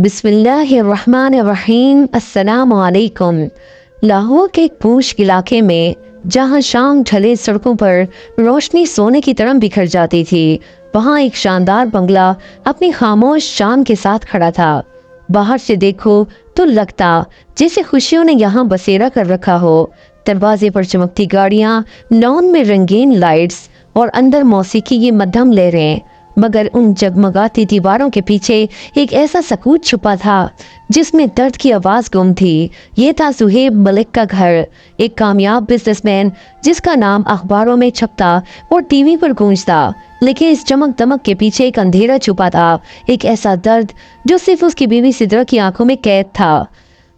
बिस्मिल्लाहिर्रहमानिर्रहीम। अस्सलाम वालेकुम। लाहौर के एक पूंछ इलाके में जहां शाम ढले सड़कों पर रोशनी सोने की तरह बिखर जाती थी, वहां एक शानदार बंगला अपनी खामोश शान के साथ खड़ा था। बाहर से देखो तो लगता जैसे खुशियों ने यहाँ बसेरा कर रखा हो। दरवाजे पर चमकती गाड़ियां, लॉन में रंगीन लाइट्स और अंदर मौसीकी की मध्यम लहरें। मगर उन जगमगाती दीवारों के पीछे एक ऐसा सकूत छुपा था जिसमें दर्द की आवाज गुम थी। ये था सुहेब मलिक का घर, एक कामयाब बिजनेसमैन जिसका नाम अखबारों में छपता और टीवी पर गूंजता। लेकिन इस चमक दमक के पीछे एक अंधेरा छुपा था, एक ऐसा दर्द जो सिर्फ उसकी बीवी सिद्रा की आंखों में कैद था।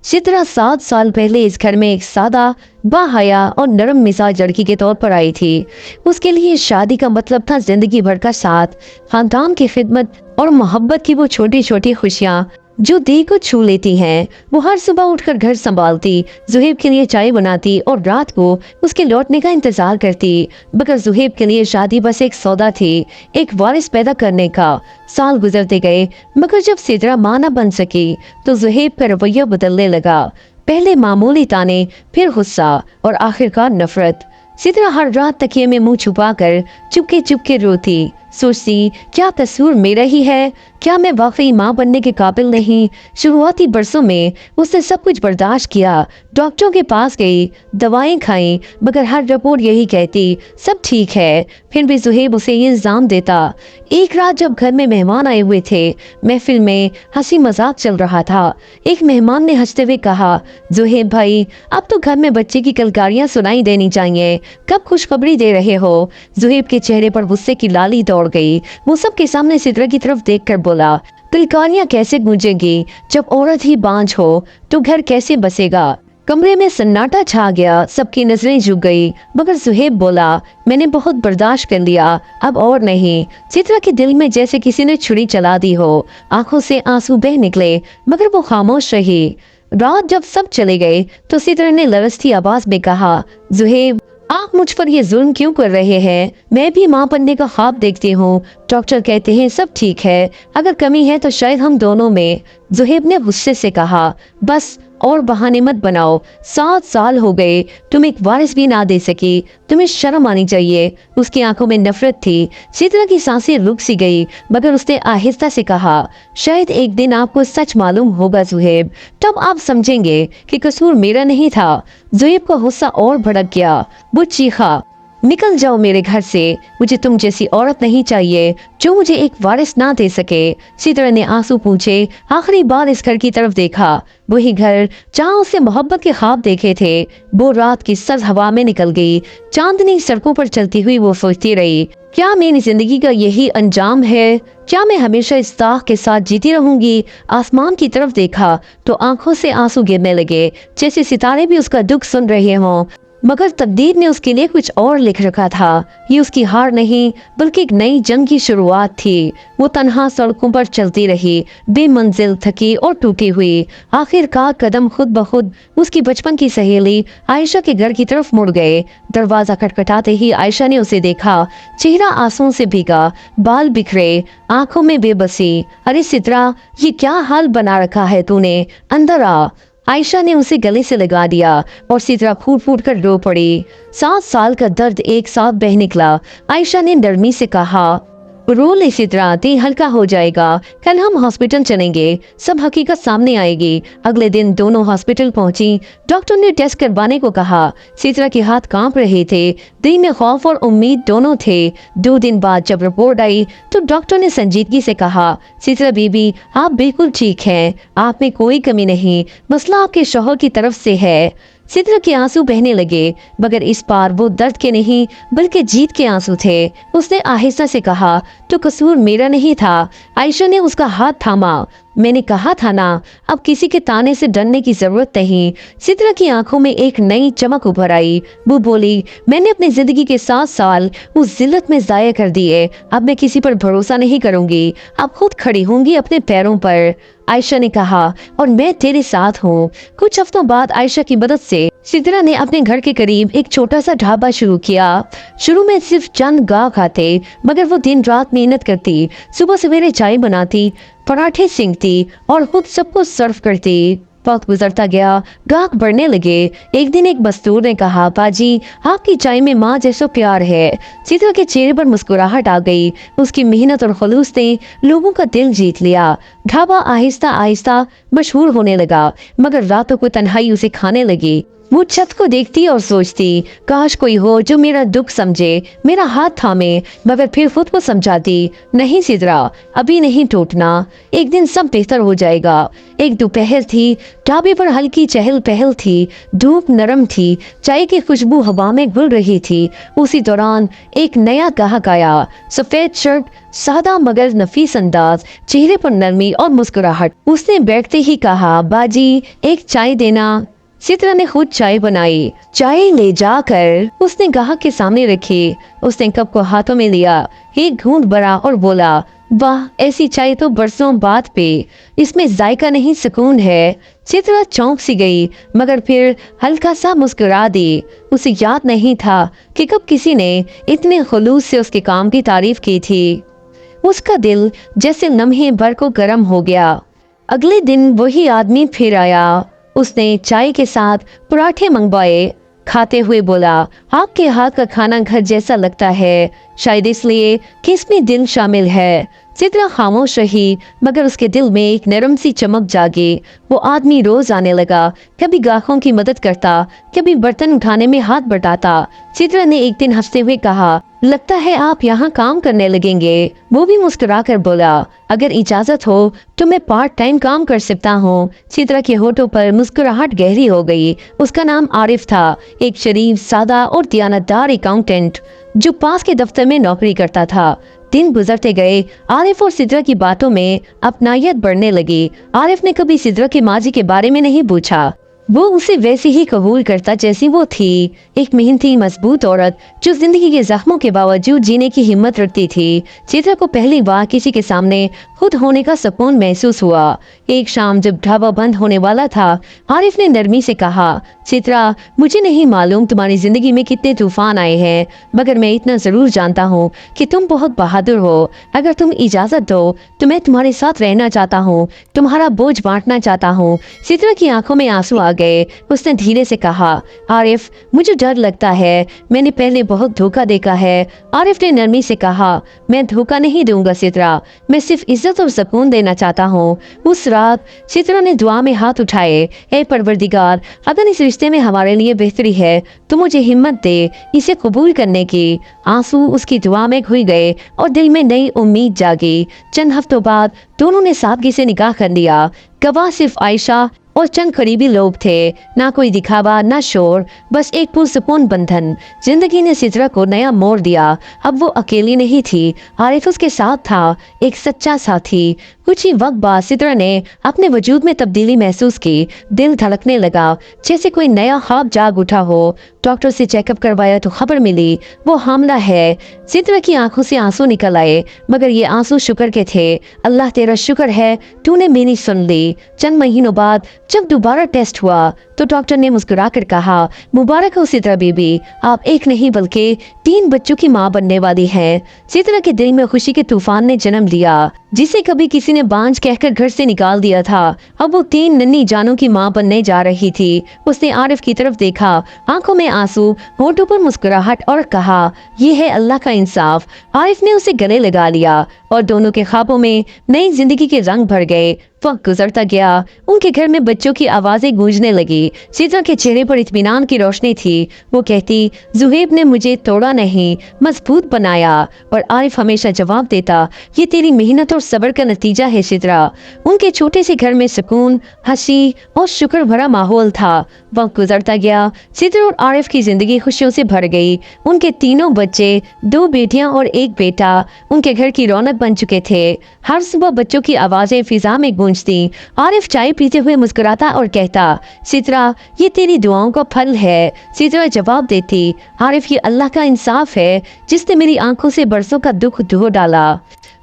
सिद्रा 7 साल पहले इस घर में एक सादा, बाहया और नरम मिजाज लड़की के तौर पर आई थी। उसके लिए शादी का मतलब था जिंदगी भर का साथ, खानदान की खिदमत और मोहब्बत की वो छोटी छोटी खुशियाँ जो दिल को छू लेती हैं। वो हर सुबह उठकर घर संभालती, जुहेब के लिए चाय बनाती और रात को उसके लौटने का इंतजार करती। मगर जुहेब के लिए शादी बस एक सौदा थी, एक वारिस पैदा करने का। साल गुजरते गए, मगर जब सिद्रा मां न बन सकी तो जुहेब का रवैया बदलने लगा। पहले मामूली ताने, फिर गुस्सा और आखिरकार नफरत। सिद्रा हर रात तकिए में मुंह छुपाकर चुपके चुपके रोती, सोचती क्या कसूर मेरा ही है, क्या मैं वाकई माँ बनने के काबिल नहीं। शुरुआती बरसों में उसने सब कुछ बर्दाश्त किया, डॉक्टरों के पास गई, दवाएं खाई, मगर हर रिपोर्ट यही कहती सब ठीक है। फिर भी जुहेब उसे ये इल्जाम देता। एक रात जब घर में मेहमान आए हुए थे, महफिल में हंसी मजाक चल रहा था। एक मेहमान ने हंसते हुए कहा, जुहेब भाई अब तो घर में बच्चे की किलकारियां सुनाई देनी चाहिए, कब खुशखबरी दे रहे हो। जुहेब के चेहरे पर गुस्से की लाली दौड़ गई। वो सबके सामने सिद्रा की तरफ देखकर बोला, किलकारियां कैसे गूंजेंगी, जब औरत ही बांझ हो तो घर कैसे बसेगा। कमरे में सन्नाटा छा गया, सबकी नजरें झुक गई, मगर जुहेब बोला, मैंने बहुत बर्दाश्त कर लिया, अब और नहीं। चित्रा के दिल में जैसे किसी ने छुरी चला दी हो, आंखों से आंसू बह निकले, मगर वो खामोश रही। रात जब सब चले गए तो चित्रा ने लरसती आवाज में कहा, जुहेब आप मुझ पर ये जुल्म क्यों कर रहे हैं? मैं भी माँ बनने का ख्वाब देखती हूँ, डॉक्टर कहते हैं सब ठीक है, अगर कमी है तो शायद हम दोनों में। जुहेब ने गुस्से से कहा, बस और बहाने मत बनाओ, 7 साल हो गए, तुम एक वारिस भी ना दे सकी, तुम्हें शर्म आनी चाहिए। उसकी आंखों में नफरत थी। सिद्रा की सांसें रुक सी गई, मगर उसने आहिस्ता से कहा, शायद एक दिन आपको सच मालूम होगा जुहेब, तब आप समझेंगे कि कसूर मेरा नहीं था। जुहेब का गुस्सा और भड़क गया। वो चीखा, निकल जाओ मेरे घर से, मुझे तुम जैसी औरत नहीं चाहिए जो मुझे एक वारिस ना दे सके। सिद्रा ने आंसू पूछे आखिरी बार इस घर की तरफ देखा, वही घर जहाँ उसे मोहब्बत के ख्वाब देखे थे। वो रात की सर्द हवा में निकल गई, चांदनी सड़कों पर चलती हुई वो सोचती रही, क्या मेरी जिंदगी का यही अंजाम है? क्या मैं हमेशा इस दाग के साथ जीती रहूंगी? आसमान की तरफ देखा तो आंखों से आंसू गिरने लगे, जैसे सितारे भी उसका दुख सुन रहे हों। मगर तकदीर ने उसके लिए कुछ और लिख रखा था। ये उसकी हार नहीं बल्कि एक नई जंग की शुरुआत थी। वो तन्हा सड़कों पर चलती रही, बेमंजिल, थकी और टूटी हुई। आखिरकार कदम खुद ब खुद उसकी बचपन की सहेली आयशा के घर की तरफ मुड़ गए। दरवाजा खटखटाते ही आयशा ने उसे देखा, चेहरा आंसुओं से भीगा, बाल बिखरे, आंखों में बेबसी। अरे सिद्रा, ये क्या हाल बना रखा है तूने, अंदर आ। आयशा ने उसे गले से लगा दिया और सिद्रा फूट फूट कर रो पड़ी। 7 साल का दर्द एक साथ बह निकला। आयशा ने नरमी से कहा, रो ले सिद्रा, दिल हल्का हो जाएगा, कल हम हॉस्पिटल चलेंगे, सब हकीकत सामने आएगी। अगले दिन दोनों हॉस्पिटल पहुंची। डॉक्टर ने टेस्ट करवाने को कहा। सिद्रा के हाथ कांप रहे थे, दिल में खौफ और उम्मीद दोनों थे। 2 दिन बाद जब रिपोर्ट आई तो डॉक्टर ने संजीदगी से कहा, सिद्रा बीबी आप बिल्कुल ठीक हैं, आप में कोई कमी नहीं, मसला आपके शौहर की तरफ से है। सिद्रा के आंसू बहने लगे, मगर इस बार वो दर्द के नहीं बल्कि जीत के आंसू थे। उसने आहिस्ता से कहा, तो कसूर मेरा नहीं था। आयशा ने उसका हाथ थामा। मैंने कहा था ना, अब किसी के ताने से डरने की जरूरत नहीं। सिद्रा की आंखों में एक नई चमक उभर आई। वो बोली, मैंने अपनी जिंदगी के 7 साल उस जिल्लत में जाया कर दिए। अब मैं किसी पर भरोसा नहीं करूंगी, अब खुद खड़ी होंगी अपने पैरों पर। عائشہ نے کہا، اور میں تیرے ساتھ ہوں۔ کچھ ہفتوں بعد عائشہ کی مدد سے سدرا نے اپنے گھر کے قریب ایک چھوٹا سا ڈھابا شروع کیا۔ شروع میں صرف چند گاہک آتے، مگر وہ دن رات محنت کرتی، صبح سویرے چائے بناتی، پراٹھے سینکتی اور خود سب کو سرو کرتی۔ وقت گزرتا گیا، گاہک بڑھنے لگے۔ ایک دن ایک مزدور نے کہا، باجی آپ کی چائے میں ماں جیسا پیار ہے۔ سدرا کے چہرے پر مسکراہٹ آ گئی۔ اس کی محنت اور خلوص نے لوگوں کا دل جیت لیا۔ ڈھابا آہستہ آہستہ مشہور ہونے لگا، مگر راتوں کو تنہائی اسے کھانے لگی۔ وہ چھت کو دیکھتی اور سوچتی، کاش کوئی ہو جو میرا دکھ سمجھے، میرا ہاتھ تھامے، مگر پھر خود کو سمجھاتی، نہیں سدرا، ابھی نہیں ٹوٹنا، ایک دن سب بہتر ہو جائے گا۔ ایک دوپہر تھی، ڈھابے پر ہلکی چہل پہل تھی، دھوپ نرم تھی، چائے کی خوشبو ہوا میں گھل رہی تھی۔ اسی دوران ایک نیا گاہک آیا، سفید شرٹ، سادہ مگر نفیس انداز، چہرے پر نرمی اور مسکراہٹ۔ اس نے بیٹھتے ہی کہا، باجی ایک چائے دینا۔ سدرا نے خود چائے بنائی، چائے لے جا کر اس نے گاہک کے سامنے رکھی۔ اس نے کپ کو ہاتھوں میں لیا، ایک گھونٹ بھرا اور بولا، واہ، ایسی چائے تو برسوں بعد پی، اس میں ذائقہ نہیں سکون ہے۔ سدرا چونک سی گئی، مگر پھر ہلکا سا مسکرا دی۔ اسے یاد نہیں تھا کہ کب کسی نے اتنے خلوص سے اس کے کام کی تعریف کی تھی۔ اس کا دل جیسے لمحے بھر کو گرم ہو گیا۔ اگلے دن وہی آدمی پھر آیا۔ اس نے چائے کے ساتھ پراٹھے منگوائے۔ کھاتے ہوئے بولا، آپ کے ہاتھ کا کھانا گھر جیسا لگتا ہے، شاید اس لیے کہ اس میں دل شامل ہے۔ سدرا خاموش رہی، مگر اس کے دل میں ایک نرم سی چمک جاگی۔ وہ آدمی روز آنے لگا، کبھی گاہکوں کی مدد کرتا، کبھی برتن اٹھانے میں ہاتھ بٹاتا۔ سدرا نے ایک دن ہنستے ہوئے کہا، لگتا ہے آپ یہاں کام کرنے لگیں گے۔ وہ بھی مسکرا کر بولا، اگر اجازت ہو تو میں پارٹ ٹائم کام کر سکتا ہوں۔ سدرا کے ہونٹوں پر مسکراہٹ گہری ہو گئی۔ اس کا نام عارف تھا، ایک شریف، سادہ اور دیانتدار اکاؤنٹنٹ جو پاس کے دفتر میں نوکری کرتا تھا۔ دن گزرتے گئے، عارف اور سدرا کی باتوں میں اپنائیت بڑھنے لگی۔ عارف نے کبھی سدرا کے ماضی کے بارے میں نہیں پوچھا، وہ اسے ویسے ہی قبول کرتا جیسی وہ تھی، ایک محنتی مضبوط عورت جو زندگی کے زخموں کے باوجود جینے کی ہمت رکھتی تھی۔ سدرا کو پہلی بار کسی کے سامنے خود ہونے کا سکون محسوس ہوا۔ ایک شام جب ڈھابا بند ہونے والا تھا، عارف نے نرمی سے کہا، سدرا، مجھے نہیں معلوم تمہاری زندگی میں کتنے طوفان آئے ہیں، مگر میں اتنا ضرور جانتا ہوں کہ تم بہت بہادر ہو۔ اگر تم اجازت دو تو میں تمہارے ساتھ رہنا چاہتا ہوں، تمہارا بوجھ بانٹنا چاہتا ہوں۔ سدرا کی آنکھوں میں آنسو آ گئے۔ اس نے دھیرے سے کہا، عارف، مجھے ڈر لگتا ہے، میں نے پہلے بہت دھوکہ دیکھا ہے۔ عارف نے نرمی سے کہا، میں دھوکہ نہیں دوں گا سدرا، میں صرف عزت اور سکون دینا چاہتا ہوں۔ اس رات سدرا نے دعا میں ہاتھ اٹھائے، اے پروردگار، اگر اس رشتے میں ہمارے لیے بہتری ہے تو مجھے ہمت دے اسے قبول کرنے کی۔ آنسو اس کی دعا میں گھل گئے اور دل میں نئی امید جاگی۔ چند ہفتوں بعد دونوں نے سادگی سے نکاح کر لیا۔ گواہ صرف عائشہ اور چند قریبی لوگ تھے، نہ کوئی دکھاوا، نہ شور، بس ایک پرسکون بندھن۔ زندگی نے سدرا کو نیا موڑ دیا۔ اب وہ اکیلی نہیں تھی، عارف اس کے ساتھ تھا، ایک سچا ساتھی۔ کچھ ہی وقت بعد سدرا نے اپنے وجود میں تبدیلی محسوس کی۔ دل دھڑکنے لگا جیسے کوئی نیا خواب جاگ اٹھا ہو۔ ڈاکٹر سے چیک اپ کروایا تو خبر ملی وہ حاملہ ہے۔ سدرا کی آنکھوں سے آنسو نکل آئے، مگر یہ آنسو شکر کے تھے۔ اللہ تیرا شکر ہے، تو نے میری سن لی۔ چند مہینوں بعد جب دوبارہ ٹیسٹ ہوا تو ڈاکٹر نے مسکرا کر کہا، مبارک ہو سدرا بی بی، آپ ایک نہیں بلکہ 3 بچوں کی ماں بننے والی ہیں۔ سدرا کے دل میں خوشی کے طوفان نے جنم لیا، جسے کبھی کسی نے بانجھ کہہ کر گھر سے نکال دیا تھا، اب وہ 3 ننھی جانوں کی ماں بننے جا رہی تھی۔ اس نے عارف کی طرف دیکھا، آنکھوں میں آنسو، ہونٹوں پر مسکراہٹ، اور کہا، یہ ہے اللہ کا انصاف۔ عارف نے اسے گلے لگا لیا اور دونوں کے خوابوں میں نئی زندگی کے رنگ بھر گئے۔ وقت گزرتا گیا، ان کے گھر میں بچوں کی آوازیں گونجنے لگی۔ سدرا کے چہرے پر اطمینان کی روشنی تھی۔ وہ کہتی، زہیب نے مجھے توڑا نہیں، مضبوط بنایا۔ اور عارف ہمیشہ جواب دیتا، یہ تیری محنت اور صبر کا نتیجہ ہے سدرا۔ ان کے چھوٹے سے گھر میں سکون، ہنسی اور شکر بھرا ماحول تھا۔ وقت گزرتا گیا، سدرا اور عارف کی زندگی خوشیوں سے بھر گئی۔ ان کے 3 بچے، 2 بیٹیاں اور 1 بیٹا، ان کے گھر کی رونق بن چکے تھے۔ ہر صبح بچوں کی آوازیں فضا میں گونجتی۔ عارف چائے پیتے ہوئے مسکراتا اور کہتا، سدرا، یہ تیری دعاؤں کا پھل ہے۔ سدرا جواب دیتی، عارف، یہ اللہ کا انصاف ہے جس نے میری آنکھوں سے برسوں کا دکھ دھو ڈالا۔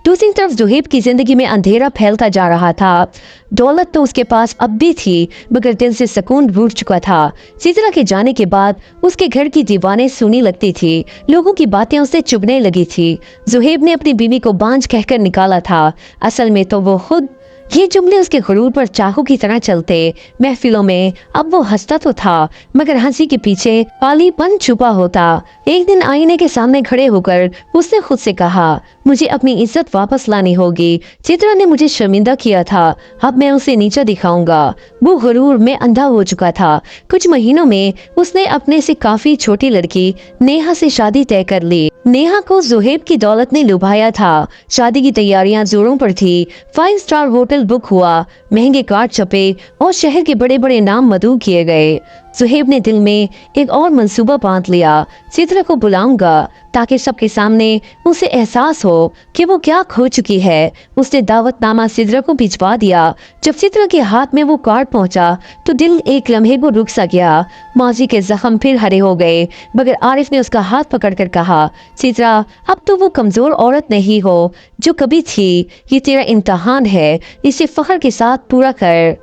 दूसरी तरफ जुहेब की जिंदगी में अंधेरा फैलता जा रहा था। दौलत तो उसके पास अब भी थी, मगर दिल से सुकून रूठ चुका था। चित्रा के जाने के बाद उसके घर की दीवारें सूनी लगती थी, लोगों की बातें उसे चुभने लगी थी। जुहेब ने अपनी बीवी को बांझ कहकर निकाला था, असल में तो वो खुद। ये जुमले उसके गुरूर पर चाकू की तरह चलते। महफिलों में अब वो हंसता तो था, मगर हंसी के पीछे कालीपन छुपा होता। एक दिन आईने के सामने खड़े होकर उसने खुद से कहा, मुझे अपनी इज्जत वापस लानी होगी। चित्रा ने मुझे शर्मिंदा किया था, अब मैं उसे नीचा दिखाऊंगा। वो गुरूर में अंधा हो चुका था। कुछ महीनों में उसने अपने से काफी छोटी लड़की नेहा से शादी तय कर ली। नेहा को जुहेब की दौलत ने लुभाया था। शादी की तैयारियां जोरों पर थी। 5 स्टार होटल बुक हुआ, महंगे कार्ड छपे और शहर के बड़े बड़े नाम मदऊ किए गए। जुहेब ने दिल में एक और मंसूबा बांध लिया, चित्रा को बुलाऊंगा ताकि सबके सामने उसे एहसास हो कि वो क्या खो चुकी है। उसने दावतनामा चित्रा को भिजवा दिया। जब चित्रा के हाथ में वो कार्ड पहुंचा तो दिल एक लम्हे को रुक सा गया। माजी के जख्म फिर हरे हो गए, मगर आरिफ ने उसका हाथ पकड़कर कहा, चित्रा अब तो वो कमजोर औरत नहीं हो जो कभी थी। ये तेरा इम्तहान है, इसे फख्र के साथ पूरा कर।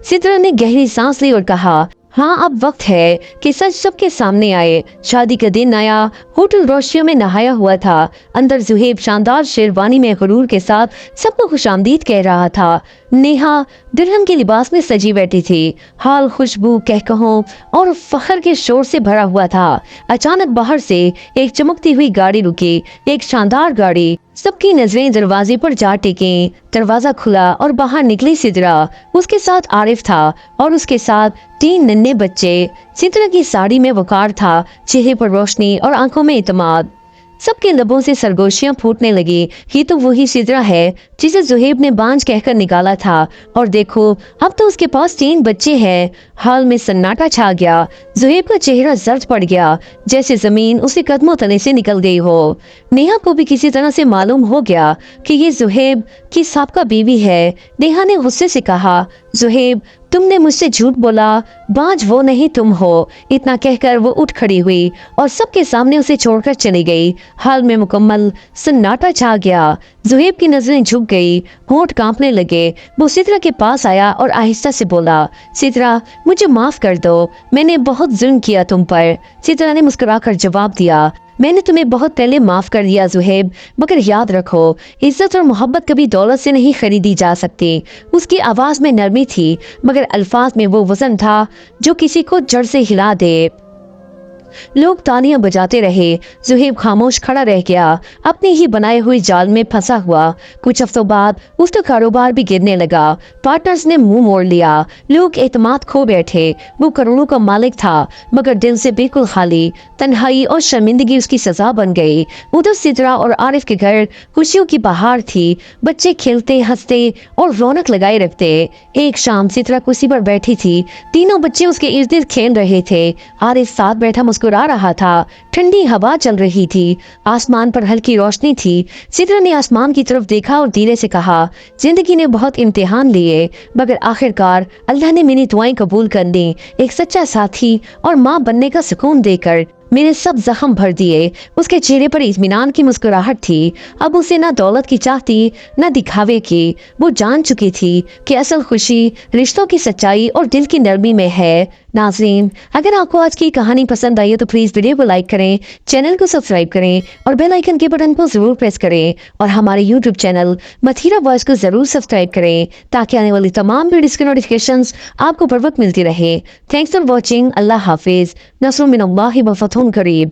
चित्रा ने गहरी सांस ली और कहा, हाँ अब वक्त है कि सच सबके सामने आए। शादी का दिन आया। होटल रोशियों में नहाया हुआ था। अंदर जुहेब शानदार शेरवानी में गुरूर के साथ सबको खुशामदीद कह रहा था। नेहा दुल्हन के लिबास में सजी बैठी थी। हाल खुशबू, कहकहों और फखर के शोर से भरा हुआ था। अचानक बाहर से एक चमकती हुई गाड़ी रुकी, एक शानदार गाड़ी। सबकी नजरें दरवाजे पर जा टिकी। दरवाजा खुला और बाहर निकली चित्रा। उसके साथ आरिफ था और उसके साथ 3 नन्हे बच्चे। चित्रा की साड़ी में वकार था, चेहरे पर रोशनी और आंखों में इत्मीनान। सबके लबों से सरगोशियां फूटने लगी। ये तो वही चित्रा है जिसे जुहेब ने बांझ कहकर निकाला था, और देखो अब तो उसके पास 3 बच्चे हैं। हाल में सन्नाटा छा गया। जुहेब का चेहरा जर्द पड़ गया, जैसे जमीन उसके कदमों तले से निकल गई हो। नेहा को भी किसी तरह से मालूम हो गया कि ये जुहेब की साबका बीवी है। नेहा ने गुस्से से कहा, जुहेब तुमने मुझसे झूठ बोला, बांझ वो नहीं तुम हो। इतना कहकर वो उठ खड़ी हुई और सबके सामने उसे छोड़कर चली गई। हाल में मुकम्मल सन्नाटा छा गया। जुहेब की नजरें झुक गई, होंठ कांपने लगे। वो चित्रा के पास आया और आहिस्ता से बोला, चित्रा मुझे माफ कर दो, मैंने बहुत जुल्म किया तुम पर। चित्रा ने मुस्कुराकर जवाब दिया, मैंने तुम्हें बहुत पहले माफ कर दिया जुहेब, मगर याद रखो इज्जत और मोहब्बत कभी दौलत से नहीं खरीदी जा सकती। उसकी आवाज में नरमी थी, मगर अल्फाज में वो वजन था जो किसी को जड़ से हिला दे। लोग तालियां बजाते रहे। जुहेब खामोश खड़ा रह गया, अपने ही बनाए हुए जाल में फंसा हुआ। कुछ हफ्तों बाद उसका कारोबार भी गिरने लगा। पार्टनर्स ने मुंह मोड़ लिया। लोग एतमाद खो बैठे। वो करोड़ों का मालिक था, मगर दिल से बिल्कुल खाली। तन्हाई और शर्मिंदगी उसकी सजा बन गई। उधर सिद्रा और आरिफ के घर खुशियों की बहार थी। बच्चे खेलते, हंसते और रौनक लगाए रखते। एक शाम सिद्रा कुर्सी पर बैठी थी। तीनों बच्चे उसके इर्द गिर्द खेल रहे थे। आरिफ साथ बैठा मुस्कुरा रहा था। ठंडी हवा चल रही थी। आसमान पर हल्की रोशनी थी। सिद्रा ने आसमान की तरफ देखा और धीरे से कहा, जिंदगी ने बहुत इम्तिहान लिए, मगर आखिरकार अल्लाह ने मेरी दुआएं कबूल कर ली। एक सच्चा साथी और माँ बनने का सुकून देकर मेरे सब जख्म भर दिए। उसके चेहरे पर इत्मीनान की मुस्कुराहट थी। अब उसे ना दौलत की चाह थी, न दिखावे की। वो जान चुकी थी कि असल खुशी रिश्तों की सच्चाई और दिल की नरमी में है। नाज़रीन, अगर आपको आज की कहानी पसंद आई है तो प्लीज वीडियो को लाइक करें, चैनल को सब्सक्राइब करें और बेल आइकन के बटन को जरूर प्रेस करें, और हमारे यूट्यूब चैनल मथीरा वॉइस को जरूर सब्सक्राइब करें ताकि आने वाली तमाम वीडियोस की नोटिफिकेशंस आपको बर वक्त मिलती रहे। Thanks for watching. अल्लाह हाफिज। नस्रुम मिनल्लाहि व फतहुन करीब।